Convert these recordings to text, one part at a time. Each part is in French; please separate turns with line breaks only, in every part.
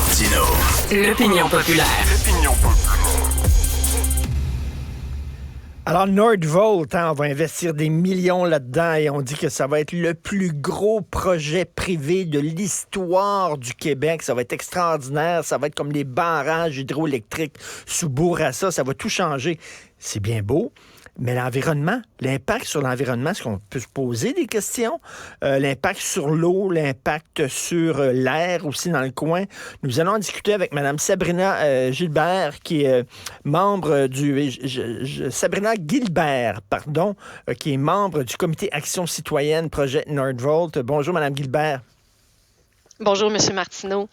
Martineau.
L'opinion populaire.
Alors, Nordvolt, on va investir des millions là-dedans et on dit que ça va être le plus gros projet privé de l'histoire du Québec. Ça va être extraordinaire. Ça va être comme les barrages hydroélectriques sous Bourassa. Ça va tout changer. C'est bien beau. Mais l'environnement, l'impact sur l'environnement, est-ce qu'on peut se poser des questions? L'impact sur l'eau, l'impact sur l'air aussi dans le coin. Nous allons discuter avec Mme Sabrina Gilbert, qui est membre du... Sabrina Guilbert, pardon, qui est membre du comité Action citoyenne Projet Nordvolt. Bonjour, Mme Guilbert.
Bonjour, M. Martineau.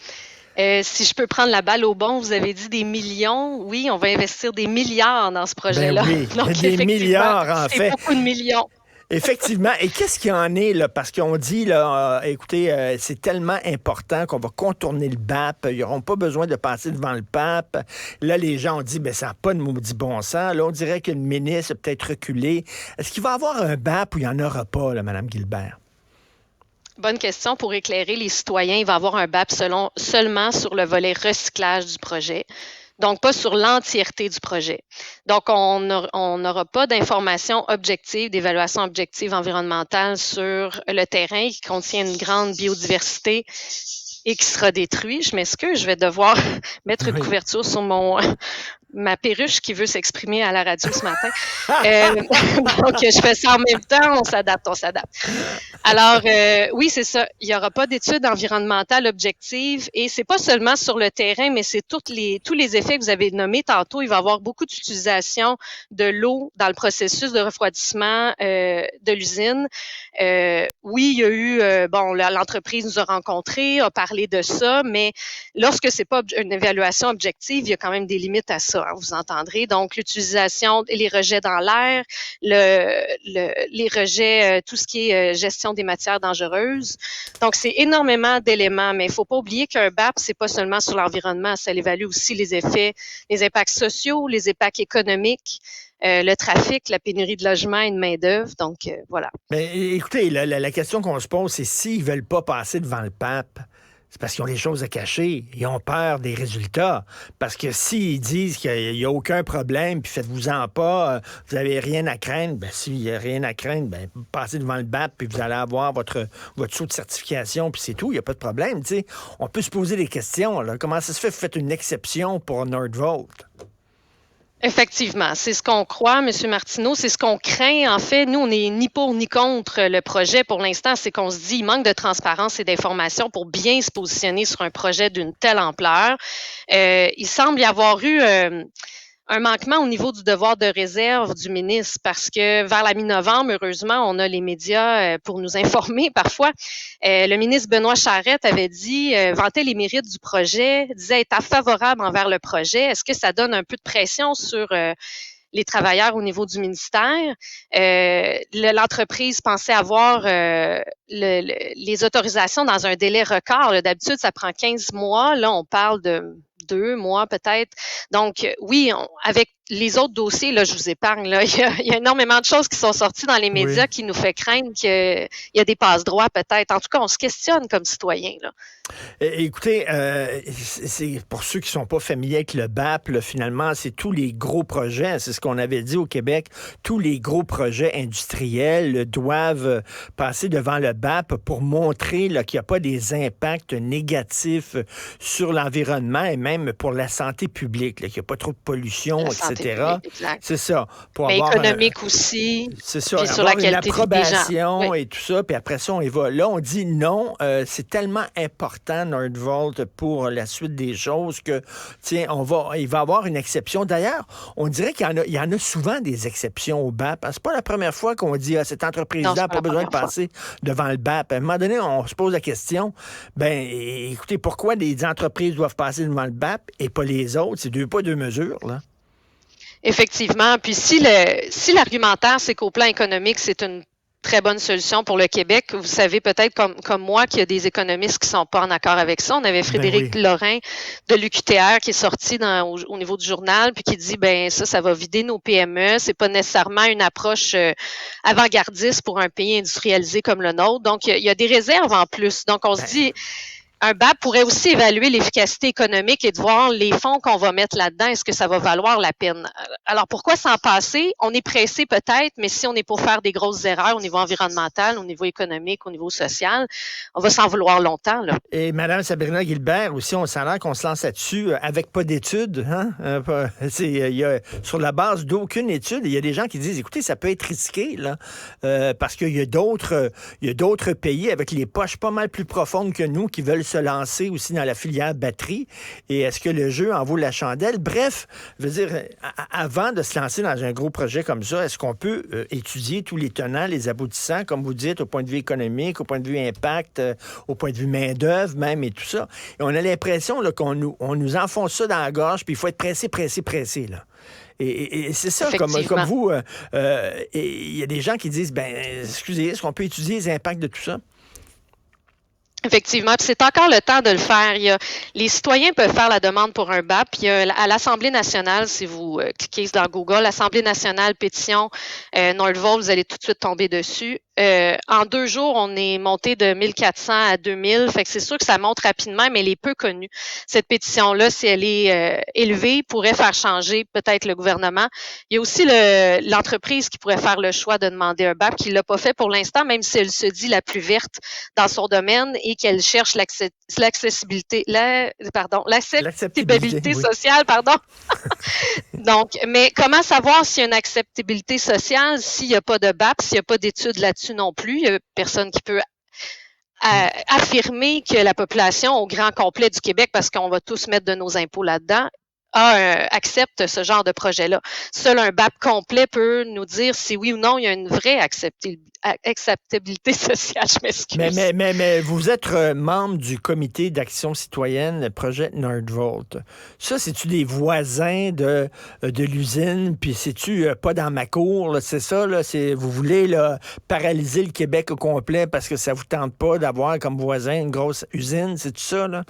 Si je peux prendre la balle au bon, vous avez dit des millions. Oui, on va investir des milliards dans ce projet-là.
Ben oui,
donc,
des milliards, en fait.
C'est beaucoup de millions.
Effectivement. Et qu'est-ce qu'il y en est, là? Parce qu'on dit, là, écoutez, c'est tellement important qu'on va contourner le BAP. Ils n'auront pas besoin de passer devant le pape. Là, les gens ont dit, ben ça n'a pas de maudit bon sens. Là, on dirait que le ministre a peut-être reculé. Est-ce qu'il va y avoir un BAP ou il n'y en aura pas, là, Mme Guilbert?
Bonne question pour éclairer les citoyens. Il va y avoir un BAP seulement sur le volet recyclage du projet. Donc, pas sur l'entièreté du projet. Donc, on n'aura pas d'informations objectives, d'évaluation objective environnementale sur le terrain qui contient une grande biodiversité et qui sera détruit. Je m'excuse, je vais devoir mettre une couverture sur ma perruche qui veut s'exprimer à la radio ce matin. Donc, je fais ça en même temps, on s'adapte. Alors, oui, c'est ça. Il n'y aura pas d'études environnementales objectives et c'est pas seulement sur le terrain, mais c'est tous les effets que vous avez nommés tantôt. Il va y avoir beaucoup d'utilisation de l'eau dans le processus de refroidissement de l'usine. Oui, il y a eu, l'entreprise nous a rencontrés, a parlé de ça, mais lorsque c'est pas une évaluation objective, il y a quand même des limites à ça, hein, vous entendrez. Donc, l'utilisation et les rejets dans l'air, les rejets, tout ce qui est gestion des matières dangereuses. Donc, c'est énormément d'éléments, mais il faut pas oublier qu'un BAP, c'est pas seulement sur l'environnement, ça évalue aussi les effets, les impacts sociaux, les impacts économiques, le trafic, la pénurie de logement et de main-d'œuvre. Donc, voilà.
Mais écoutez, la question qu'on se pose, c'est s'ils ne veulent pas passer devant le pape, c'est parce qu'ils ont des choses à cacher. Ils ont peur des résultats. Parce que s'ils disent qu'il n'y a aucun problème, puis faites-vous-en pas, vous n'avez rien à craindre, ben s'il n'y a rien à craindre, ben passez devant le BAP, puis vous allez avoir votre saut de certification, puis c'est tout, il n'y a pas de problème. T'sais. On peut se poser des questions. Là. Comment ça se fait que vous faites une exception pour Nordvolt?
Effectivement, c'est ce qu'on croit, M. Martineau, c'est ce qu'on craint. En fait, nous, on n'est ni pour ni contre le projet pour l'instant. C'est qu'on se dit, il manque de transparence et d'information pour bien se positionner sur un projet d'une telle ampleur. Il semble y avoir eu un manquement au niveau du devoir de réserve du ministre parce que vers la mi-novembre, heureusement, on a les médias pour nous informer parfois. Le ministre Benoît Charette avait dit, vantait les mérites du projet, disait être favorable envers le projet. Est-ce que ça donne un peu de pression sur les travailleurs au niveau du ministère? L'entreprise pensait avoir les autorisations dans un délai record. Là, d'habitude, ça prend 15 mois. Là, on parle de 2 mois peut-être. Donc, oui, avec les autres dossiers, là, je vous épargne, là, il y a énormément de choses qui sont sorties dans les médias qui nous fait craindre qu'il y a des passe-droits peut-être. En tout cas, on se questionne comme citoyens, là.
Écoutez, c'est pour ceux qui ne sont pas familiers avec le BAP, là, finalement, c'est tous les gros projets, c'est ce qu'on avait dit au Québec, tous les gros projets industriels doivent passer devant le BAP pour montrer là, qu'il n'y a pas des impacts négatifs sur l'environnement et même pour la santé publique, là, qu'il n'y a pas trop de pollution, etc. C'est ça. Pour
mais
avoir
économique aussi.
C'est ça,
puis sur la qualité
une approbation
des gens.
et tout ça, puis après ça, on y va. Là, on dit non, c'est tellement important, Nordvolt, pour la suite des choses que, tiens, il va y avoir une exception. D'ailleurs, on dirait qu'il y en a souvent des exceptions au BAP. C'est pas la première fois qu'on dit, cette entreprise-là n'a pas besoin de passer devant le BAP. À un moment donné, on se pose la question, écoutez, pourquoi des entreprises doivent passer devant le BAP et pas les autres? C'est deux poids, deux mesures, là.
Effectivement. Puis si l'argumentaire, c'est qu'au plan économique, c'est une très bonne solution pour le Québec. Vous savez peut-être comme moi qu'il y a des économistes qui ne sont pas en accord avec ça. On avait Frédéric Lorrain de l'UQTR qui est sorti au niveau du journal puis qui dit ça va vider nos PME. C'est pas nécessairement une approche avant-gardiste pour un pays industrialisé comme le nôtre. Donc, il y a des réserves en plus. Donc, on se dit un BAP pourrait aussi évaluer l'efficacité économique et de voir les fonds qu'on va mettre là-dedans, est-ce que ça va valoir la peine? Alors, pourquoi s'en passer? On est pressé peut-être, mais si on est pour faire des grosses erreurs au niveau environnemental, au niveau économique, au niveau social, on va s'en vouloir longtemps, là.
Et Mme Sabrina Guilbert, aussi, on sent l'air qu'on se lance là-dessus avec pas d'études. Hein? Sur la base d'aucune étude, il y a des gens qui disent, écoutez, ça peut être risqué, là, parce qu'il y a d'autres pays avec les poches pas mal plus profondes que nous qui veulent se lancer aussi dans la filière batterie. Et est-ce que le jeu en vaut la chandelle? Bref, je veux dire, avant de se lancer dans un gros projet comme ça, est-ce qu'on peut étudier tous les tenants, les aboutissants, comme vous dites, au point de vue économique, au point de vue impact, au point de vue main-d'œuvre même et tout ça? Et on a l'impression là, qu'on nous enfonce ça dans la gorge, puis il faut être pressé, là. Et c'est ça, comme vous, il y a des gens qui disent, excusez, est-ce qu'on peut étudier les impacts de tout ça?
Effectivement, puis c'est encore le temps de le faire. Les citoyens peuvent faire la demande pour un BAP. Il y a à l'Assemblée nationale, si vous cliquez dans Google, l'Assemblée nationale pétition Nordvolt, vous allez tout de suite tomber dessus. En 2 jours, on est monté de 1400 à 2000. Fait que c'est sûr que ça monte rapidement, mais elle est peu connue. Cette pétition-là, si elle est élevée, pourrait faire changer peut-être le gouvernement. Il y a aussi l'entreprise qui pourrait faire le choix de demander un BAP, qui ne l'a pas fait pour l'instant, même si elle se dit la plus verte dans son domaine et qu'elle cherche l'acceptabilité sociale, pardon. Donc, mais comment savoir s'il y a une acceptabilité sociale s'il n'y a pas de BAP, s'il n'y a pas d'études là-dessus non plus? Il n'y a personne qui peut affirmer que la population au grand complet du Québec, parce qu'on va tous mettre de nos impôts là-dedans, accepte ce genre de projet-là. Seul un BAP complet peut nous dire si oui ou non il y a une vraie acceptabilité sociale. Je m'excuse.
Mais vous êtes membre du comité d'action citoyenne Projet Nordvolt. Ça, c'est-tu des voisins de l'usine? Puis c'est-tu pas dans ma cour? Là, c'est ça? Là, vous voulez là, paralyser le Québec au complet parce que ça vous tente pas d'avoir comme voisin une grosse usine? C'est-tu ça? Là?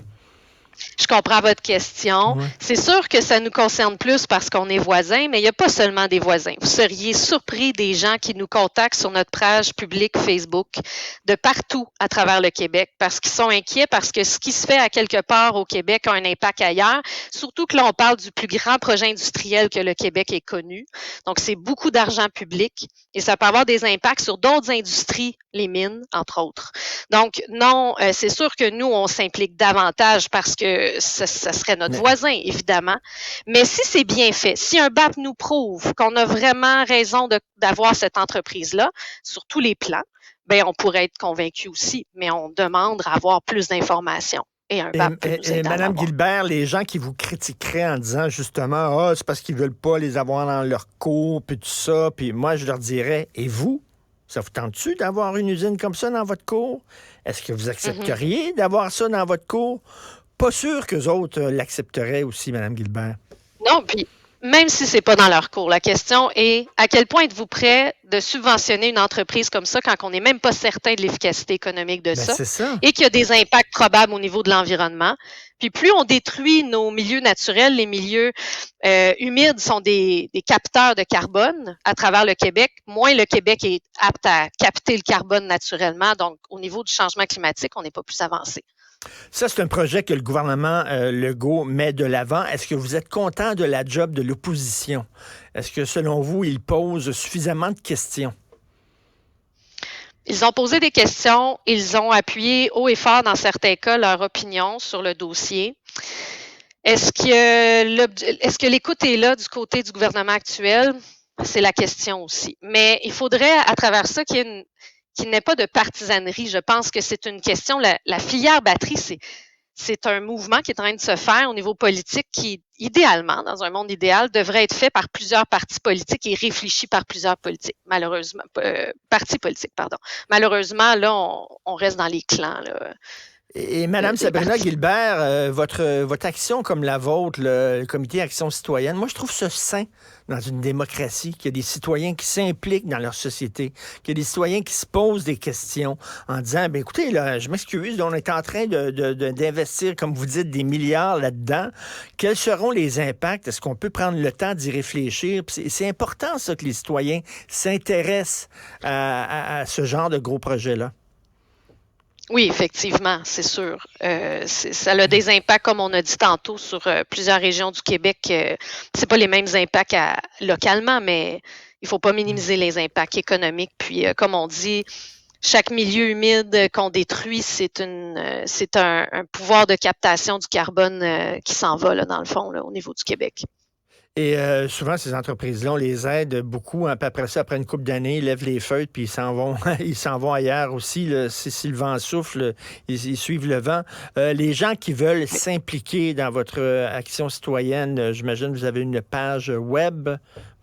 Je comprends votre question. Ouais. C'est sûr que ça nous concerne plus parce qu'on est voisins, mais il n'y a pas seulement des voisins. Vous seriez surpris des gens qui nous contactent sur notre page publique Facebook de partout à travers le Québec parce qu'ils sont inquiets parce que ce qui se fait à quelque part au Québec a un impact ailleurs. Surtout que là, on parle du plus grand projet industriel que le Québec ait connu. Donc, c'est beaucoup d'argent public et ça peut avoir des impacts sur d'autres industries, les mines, entre autres. Donc, non, c'est sûr que nous, on s'implique davantage parce que ça serait notre voisin, évidemment. Mais si c'est bien fait, si un BAP nous prouve qu'on a vraiment raison d'avoir cette entreprise-là, sur tous les plans, bien, on pourrait être convaincu aussi, mais on demande à avoir plus d'informations. Et
Mme Guilbert, les gens qui vous critiqueraient en disant justement, c'est parce qu'ils ne veulent pas les avoir dans leur cours, puis tout ça, puis moi, je leur dirais, et vous? Ça vous tente-tu d'avoir une usine comme ça dans votre cour? Est-ce que vous accepteriez d'avoir ça dans votre cour? Pas sûr qu'eux autres l'accepteraient aussi, Mme Guilbert.
Non, puis même si c'est pas dans leur cours, la question est à quel point êtes-vous prêt de subventionner une entreprise comme ça quand on n'est même pas certain de l'efficacité économique de ça et qu'il y a des impacts probables au niveau de l'environnement. Puis plus on détruit nos milieux naturels, les milieux humides sont des capteurs de carbone à travers le Québec, moins le Québec est apte à capter le carbone naturellement. Donc, au niveau du changement climatique, on n'est pas plus avancé.
Ça, c'est un projet que le gouvernement Legault met de l'avant. Est-ce que vous êtes content de la job de l'opposition? Est-ce que, selon vous, il pose suffisamment de questions?
Ils ont posé des questions. Ils ont appuyé haut et fort, dans certains cas, leur opinion sur le dossier. Est-ce que l'écoute est là du côté du gouvernement actuel? C'est la question aussi. Mais il faudrait, à travers ça, qu'il n'ait pas de partisanerie. Je pense que c'est une question. La filière batterie, c'est un mouvement qui est en train de se faire au niveau politique qui, idéalement, dans un monde idéal, devrait être fait par plusieurs partis politiques et réfléchi par plusieurs partis politiques. Malheureusement, là, on reste dans les clans. Là.
Et Mme Sabrina Guilbert, votre action comme la vôtre, le Comité Action citoyenne, moi, je trouve ça sain dans une démocratie, qu'il y a des citoyens qui s'impliquent dans leur société, qu'il y a des citoyens qui se posent des questions en disant, écoutez, là, je m'excuse, on est en train d'investir, comme vous dites, des milliards là-dedans. Quels seront les impacts? Est-ce qu'on peut prendre le temps d'y réfléchir? C'est important, ça, que les citoyens s'intéressent à ce genre de gros projet-là.
Oui, effectivement, c'est sûr. Ça a des impacts, comme on a dit tantôt, sur plusieurs régions du Québec. C'est pas les mêmes impacts localement, mais il faut pas minimiser les impacts économiques. Puis, comme on dit, chaque milieu humide qu'on détruit, c'est un pouvoir de captation du carbone qui s'en va, là, dans le fond, là, au niveau du Québec.
Et souvent, ces entreprises-là, on les aide beaucoup, hein, puis après ça, après une couple d'années, ils lèvent les feutres, puis ils s'en vont, ils s'en vont ailleurs aussi. Là. Si le vent souffle, ils suivent le vent. Les gens qui veulent s'impliquer dans votre action citoyenne, j'imagine que vous avez une page web,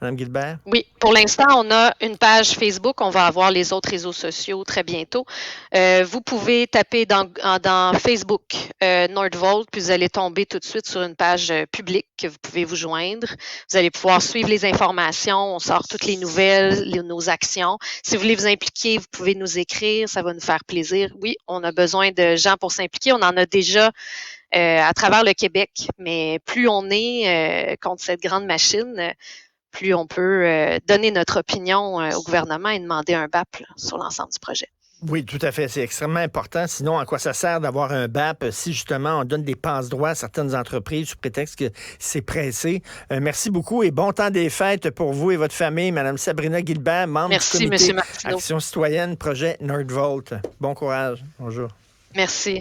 Mme Guilbert?
Oui, pour l'instant, on a une page Facebook. On va avoir les autres réseaux sociaux très bientôt. Vous pouvez taper dans Facebook Nordvolt, puis vous allez tomber tout de suite sur une page publique que vous pouvez vous joindre. Vous allez pouvoir suivre les informations. On sort toutes les nouvelles, nos actions. Si vous voulez vous impliquer, vous pouvez nous écrire. Ça va nous faire plaisir. Oui, on a besoin de gens pour s'impliquer. On en a déjà à travers le Québec, mais plus on est contre cette grande machine, plus on peut donner notre opinion au gouvernement et demander un BAP là, sur l'ensemble du projet.
Oui, tout à fait. C'est extrêmement important. Sinon, à quoi ça sert d'avoir un BAP si justement on donne des passe-droits à certaines entreprises sous prétexte que c'est pressé? Merci beaucoup et bon temps des fêtes pour vous et votre famille. Madame Sabrina Guilbert, membre du
Merci,
comité
M. Martineau.
Action citoyenne, projet Nordvolt. Bon courage. Bonjour.
Merci.